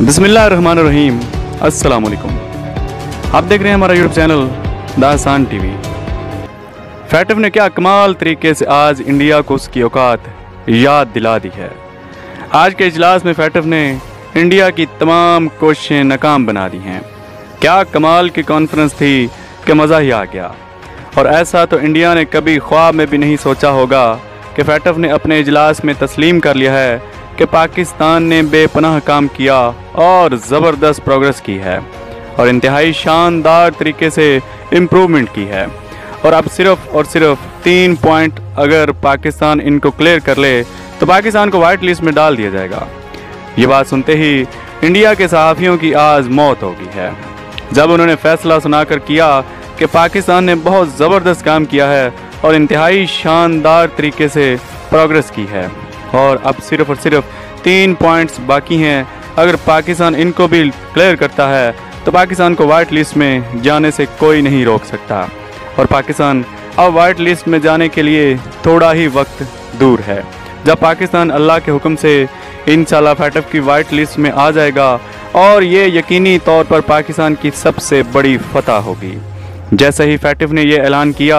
बिस्मिल्लाहिर्रहमानिर्रहीम। अस्सलाम वालेकुम। आप देख रहे हैं हमारा यूट्यूब चैनल द आसान टीवी। फैटफ ने क्या कमाल तरीके से आज इंडिया को उसकी औकात याद दिला दी है। आज के इजलास में फैटफ ने इंडिया की तमाम कोशिशें नाकाम बना दी हैं। क्या कमाल की कॉन्फ्रेंस थी कि मज़ा ही आ गया। और ऐसा तो इंडिया ने कभी ख्वाब में भी नहीं सोचा होगा कि फैटफ ने अपने इजलास में तस्लीम कर लिया है कि पाकिस्तान ने बेपनाह काम किया और ज़बरदस्त प्रोग्रेस की है और इंतहाई शानदार तरीके से इम्प्रूवमेंट की है। और अब सिर्फ और सिर्फ 3 पॉइंट अगर पाकिस्तान इनको क्लियर कर ले तो पाकिस्तान को वाइट लिस्ट में डाल दिया जाएगा। ये बात सुनते ही इंडिया के सहाफ़ियों की आज मौत हो गई है जब उन्होंने फैसला सुनाकर किया कि पाकिस्तान ने बहुत ज़बरदस्त काम किया है और इंतहाई शानदार तरीके से प्रोग्रेस की है। और अब सिर्फ और सिर्फ 3 पॉइंट्स बाकी हैं। अगर पाकिस्तान इनको भी क्लियर करता है तो पाकिस्तान को वाइट लिस्ट में जाने से कोई नहीं रोक सकता और पाकिस्तान अब वाइट लिस्ट में जाने के लिए थोड़ा ही वक्त दूर है जब पाकिस्तान अल्लाह के हुक्म से इंशाल्लाह फैटफ की वाइट लिस्ट में आ जाएगा और ये यकीनी तौर पर पाकिस्तान की सबसे बड़ी फतह होगी। जैसे ही फैटफ ने यह ऐलान किया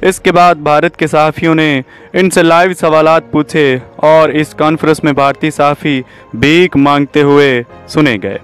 इसके बाद भारत के सहाफ़ियों ने इनसे लाइव सवालात पूछे और इस कॉन्फ्रेंस में भारतीय सहाफ़ी भीख मांगते हुए सुने गए।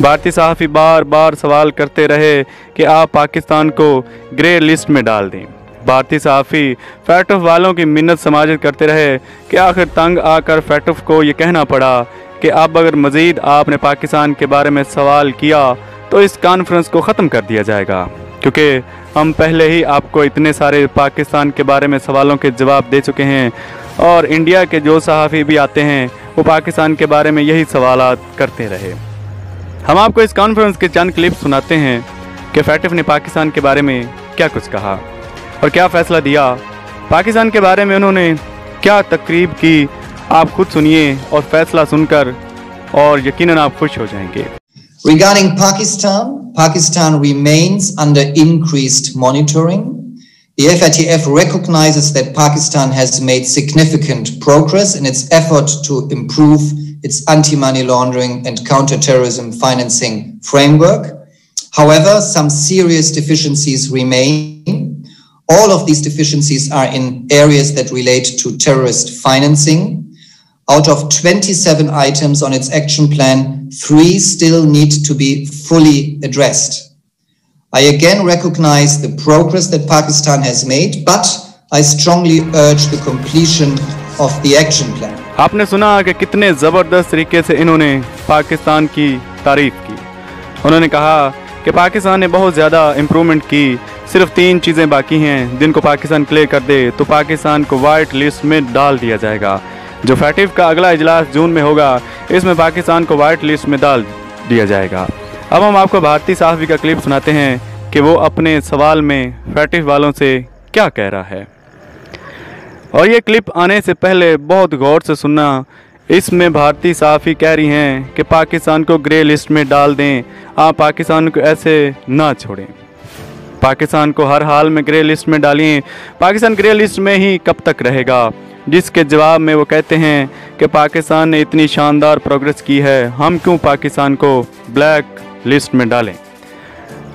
भारतीय सहाफ़ी बार बार सवाल करते रहे कि आप पाकिस्तान को ग्रे लिस्ट में डाल दें। भारतीय सहाफ़ी फैटफ वालों की मिन्नत समाजत करते रहे कि आखिर तंग आकर फैटफ को ये कहना पड़ा कि अब अगर मज़ीद आपने पाकिस्तान के बारे में सवाल किया तो इस कॉन्फ्रेंस को ख़त्म कर दिया जाएगा, क्योंकि हम पहले ही आपको इतने सारे पाकिस्तान के बारे में सवालों के जवाब दे चुके हैं और इंडिया के जो सहाफ़ी भी आते हैं वो पाकिस्तान के बारे में यही सवालात करते रहे। हम आपको इस कॉन्फ्रेंस के चंद क्लिप सुनाते हैं कि फैटफ ने पाकिस्तान के बारे में क्या कुछ कहा और क्या फ़ैसला दिया। पाकिस्तान के बारे में उन्होंने क्या तकरीब की, आप खुद सुनिए और फैसला सुनकर और यकीनन आप खुश हो जाएंगे। Regarding Pakistan, Pakistan remains under increased monitoring. The FATF recognizes that Pakistan has made significant progress in its effort to improve its anti-money laundering and counter-terrorism financing framework. However, some serious deficiencies remain. All of these deficiencies are in areas that relate to terrorist financing. Out of 27 items on its action plan, 3 still need to be fully addressed. I again recognize the progress that Pakistan has made, but I strongly urge the completion of the action plan. आपने सुना कि कितने ज़बरदस्त तरीके से इन्होंने पाकिस्तान की तारीफ की। उन्होंने कहा कि पाकिस्तान ने बहुत ज़्यादा इम्प्रूवमेंट की, सिर्फ 3 चीज़ें बाकी हैं जिनको पाकिस्तान क्लियर कर दे तो पाकिस्तान को वाइट लिस्ट में डाल दिया जाएगा। जो फैटफ का अगला इजलास जून में होगा इसमें पाकिस्तान को वाइट लिस्ट में डाल दिया जाएगा। अब हम आपको भारतीय सहाफ़ी का क्लिप सुनाते हैं कि वो अपने सवाल में फैटफ वालों से क्या कह रहा है। और ये क्लिप आने से पहले बहुत गौर से सुनना। इसमें भारतीय सहाफ़ी कह रही हैं कि पाकिस्तान को ग्रे लिस्ट में डाल दें, आप पाकिस्तान को ऐसे ना छोड़ें, पाकिस्तान को हर हाल में ग्रे लिस्ट में डालिए, पाकिस्तान ग्रे लिस्ट में ही कब तक रहेगा। जिसके जवाब में वो कहते हैं कि पाकिस्तान ने इतनी शानदार प्रोग्रेस की है, हम क्यों पाकिस्तान को ब्लैक लिस्ट में डालें।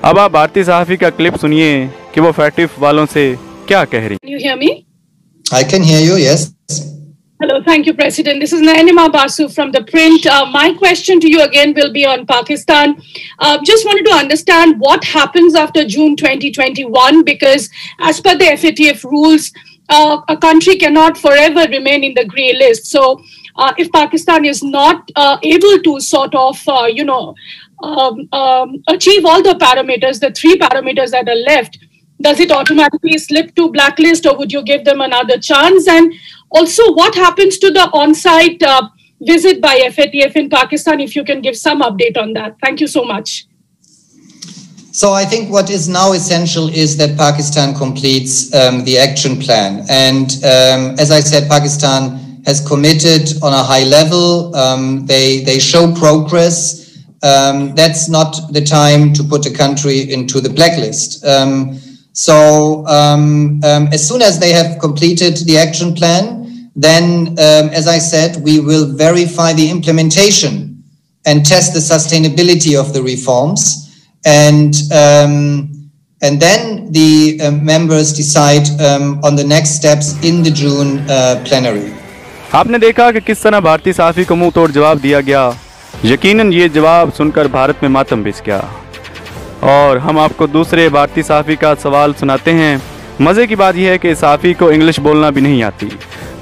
अब आप भारतीय सहाफ़ी का क्लिप सुनिए कि वो फैटफ वालों से क्या कह रही। You hear me? I can hear you, yes. Hello, thank you, President. This is Nainima Basu from The Print. My question to you again will be on Pakistan. Just wanted to understand what happens after June 2021, because as per the FATF rules, a country cannot forever remain in the grey list. So if Pakistan is not able to sort of, achieve all the parameters, the 3 parameters that are left, does it automatically slip to blacklist or would you give them another chance? And also what happens to the on-site visit by FATF in Pakistan, if you can give some update on that. Thank you so much. So I think what is now essential is that Pakistan completes the action plan. And as I said, Pakistan has committed on a high level. They show progress. That's not the time to put a country into the blacklist. As soon as they have completed the action plan, then, as I said, we will verify the implementation and test the sustainability of the reforms. And then the members decide on the next steps in the June plenary. आपने देखा कि किस तरह भारतीय सहाफ़ी को मुंह तोड़ जवाब दिया गया। यकीनन ये जवाब सुनकर भारत में मातम बिछ गया। और हम आपको दूसरे भारतीय सहाफ़ी का सवाल सुनाते हैं। मज़े की बात यह है कि सहाफ़ी को इंग्लिश बोलना भी नहीं आती,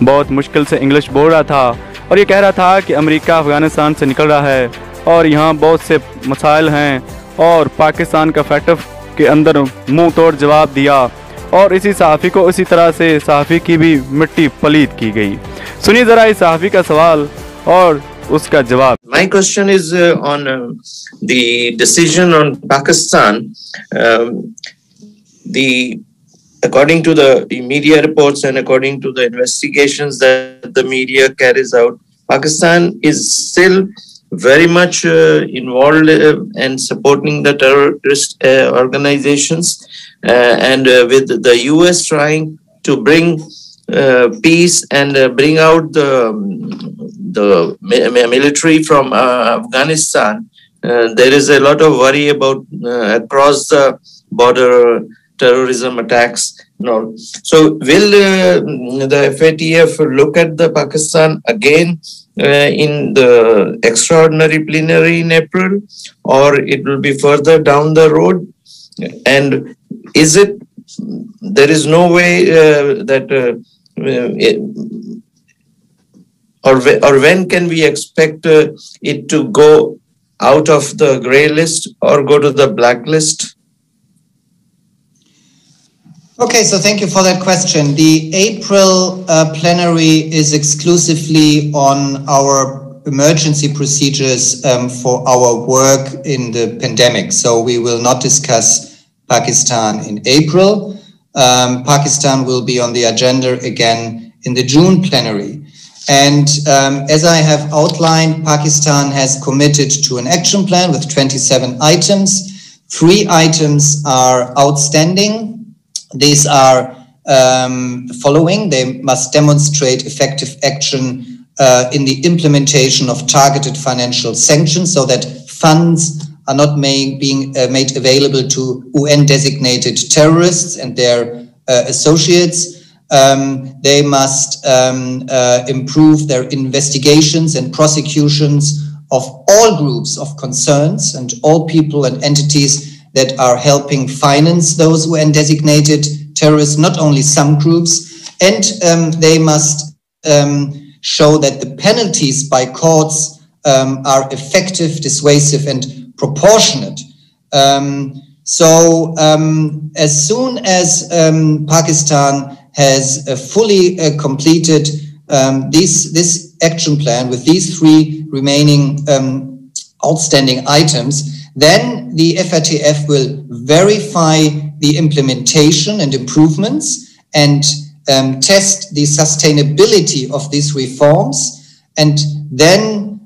बहुत मुश्किल से इंग्लिश बोल रहा था और ये कह रहा था कि अमेरिका अफ़गानिस्तान से निकल रहा है और यहाँ बहुत से मसाइल हैं, और पाकिस्तान का फैटफ के अंदर मुंह तोड़ जवाब दिया और इसी सहाफ़ी को इसी तरह से सहाफ़ी की भी मिट्टी पलीत की गई। सुनिए ज़रा इस सहाफ़ी का सवाल और उसका जवाब। My question is on the decision on Pakistan. According to the media reports and according to the investigations that the media carries out, Pakistan is still very much involved and supporting the terrorist organizations, and with the US trying to bring peace and bring out the military from Afghanistan. There is a lot of worry about across the border terrorism attacks. So will the FATF look at the Pakistan again in the extraordinary plenary in April, or it will be further down the road? And is it, there is no way that or when can we expect it to go out of the grey list or go to the black list? Okay, so thank you for that question. The April plenary is exclusively on our emergency procedures for our work in the pandemic. So we will not discuss Pakistan in April. Pakistan will be on the agenda again in the June plenary. And as I have outlined, Pakistan has committed to an action plan with 27 items. 3 items are outstanding. These are following. They must demonstrate effective action in the implementation of targeted financial sanctions so that funds are not being made available to UN-designated terrorists and their associates. They must improve their investigations and prosecutions of all groups of concerns and all people and entities that are helping finance those UN-designated terrorists, not only some groups. And they must show that the penalties by courts are effective, dissuasive, and proportionate. So as soon as Pakistan has fully completed this action plan with these 3 remaining outstanding items, then the FATF will verify the implementation and improvements and test the sustainability of these reforms, and then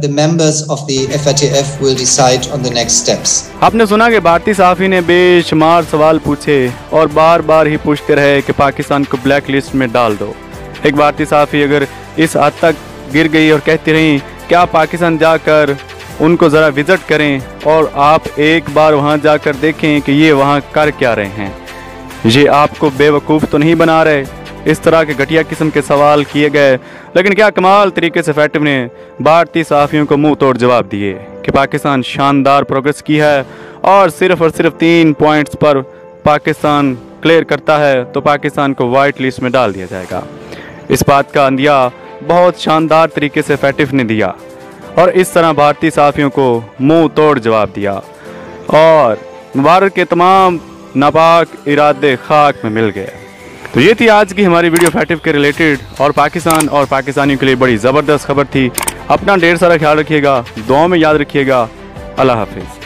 the members of the FATF will decide on the next steps. आपने सुना कि भारतीय सहाफ़ी ने बेशुमार सवाल पूछे और बार बार ही पूछते रहे कि पाकिस्तान को ब्लैक लिस्ट में डाल दो। एक भारतीय सहाफ़ी अगर इस हद तक गिर गई और कहती रही कि आप पाकिस्तान जाकर उनको ज़रा विज़िट करें और आप एक बार वहां जाकर देखें कि ये वहां कर क्या रहे हैं, ये आपको बेवकूफ़ तो नहीं बना रहे। इस तरह के घटिया किस्म के सवाल किए गए, लेकिन क्या कमाल तरीके से फैटिव ने भारतीय सहाफ़ियों को मुंह तोड़ जवाब दिए कि पाकिस्तान शानदार प्रोग्रेस की है और सिर्फ 3 पॉइंट्स पर पाकिस्तान क्लियर करता है तो पाकिस्तान को वाइट लिस्ट में डाल दिया जाएगा। इस बात का अंदिया बहुत शानदार तरीके से फैटिव ने दिया और इस तरह भारतीय सहाफ़ियों को मुंह तोड़ जवाब दिया और भारत के तमाम नापाक इरादे खाक में मिल गए। तो ये थी आज की हमारी वीडियो फैटिव के रिलेटेड और पाकिस्तान और पाकिस्तानियों के लिए बड़ी ज़बरदस्त खबर थी। अपना ढेर सारा ख्याल रखिएगा, दुआओं में याद रखिएगा। अल्लाह हाफिज़।